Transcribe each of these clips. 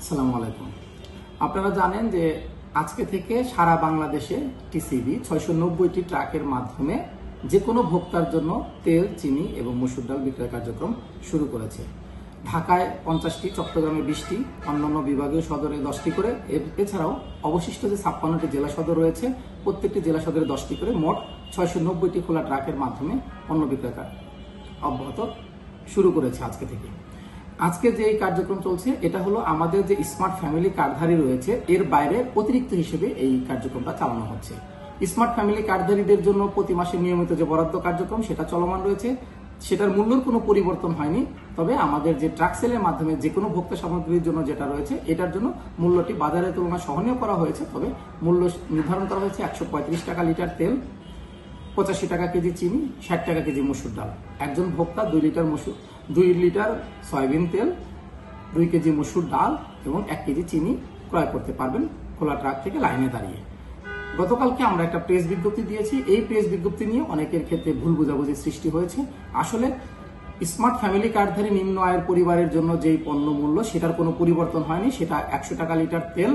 আসসালামু আলাইকুম। আপনারা জানেন যে আজকে থেকে সারা বাংলাদেশে টিসিবি 690টি ট্রাকের মাধ্যমে যে কোনো ভোক্তার জন্য তেল, চিনি এবং মসুর ডাল বিক্রয় কার্যক্রম শুরু করেছে। ঢাকায় 50টি, চট্টগ্রামে 20টি, অন্যান্য বিভাগীয় সদরে 10টি করে, এছাড়াও অবশিষ্ট যে 56টি জেলা সদর রয়েছে প্রত্যেকটি জেলা সদরে 10টি করে, মোট 690টি খোলা ট্রাকের মাধ্যমে পণ্য বিক্রয় অব্যাহত শুরু করেছে আজকে থেকে। আজকে যে কার্যক্রম চলছে এটা হলো আমাদের যে স্মার্ট ফ্যামিলি কার্ডধারী রয়েছে এর বাইরে অতিরিক্ত হিসেবে এই কার্যক্রমটা চালানো হচ্ছে। স্মার্ট ফ্যামিলি কার্ডধারীদের জন্য প্রতি মাসে নিয়মিত যে বরাদ্দ কার্যক্রম সেটা চলমান রয়েছে, সেটার মূল্যের কোনো পরিবর্তন হয়নি। তবে আমাদের যে ট্রাক সেলের মাধ্যমে যে কোনো ভোক্তা সামগ্রীর জন্য যেটা রয়েছে এটার জন্য মূল্যটি বাজারের তুলনায় সহনীয় করা হয়েছে। তবে মূল্য নির্ধারণ করা হয়েছে 135 টাকা লিটার তেল, 85 টাকা কেজি চিনি, 60 টাকা কেজি মসুর ডাল। একজন ভোক্তা 2 লিটার সয়াবিন তেল, 2 কেজি মসুর ডাল এবং 1 কেজি চিনি ক্রয় করতে পারবেন খোলা ট্রাক থেকে লাইনে দাঁড়িয়ে। গতকালকে আমরা একটা প্রেস বিজ্ঞপ্তি দিয়েছি। এই প্রেস বিজ্ঞপ্তি নিয়ে অনেকের ক্ষেত্রে ভুল বোঝাবুঝির সৃষ্টি হয়েছে। আসলে স্মার্ট ফ্যামিলি কার্ডধারী নিম্ন আয়ের পরিবারের জন্য যেই পণ্য মূল্য সেটার কোনো পরিবর্তন হয়নি। সেটা 100 টাকা লিটার তেল,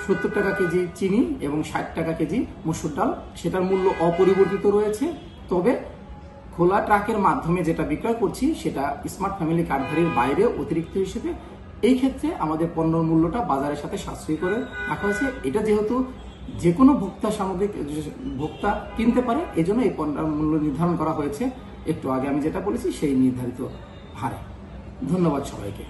70 টাকা কেজি চিনি এবং 60 টাকা কেজি মসুর ডাল, সেটার মূল্য অপরিবর্তিত রয়েছে। তবে খোলা ট্রাকের মাধ্যমে যেটা বিক্রয় করছি সেটা স্মার্ট ফ্যামিলি কার্ডধারীর বাইরে অতিরিক্ত হিসেবে এই ক্ষেত্রে আমাদের পণ্যের মূল্যটা বাজারের সাথে সাশ্রয়ী করে রাখা হয়েছে। এটা যেহেতু যে কোনো ভোক্তা কিনতে পারে, এজন্য এই পণ্যের মূল্য নির্ধারণ করা হয়েছে একটু আগে আমি যেটা বলেছি সেই নির্ধারিত হারে। ধন্যবাদ সবাইকে।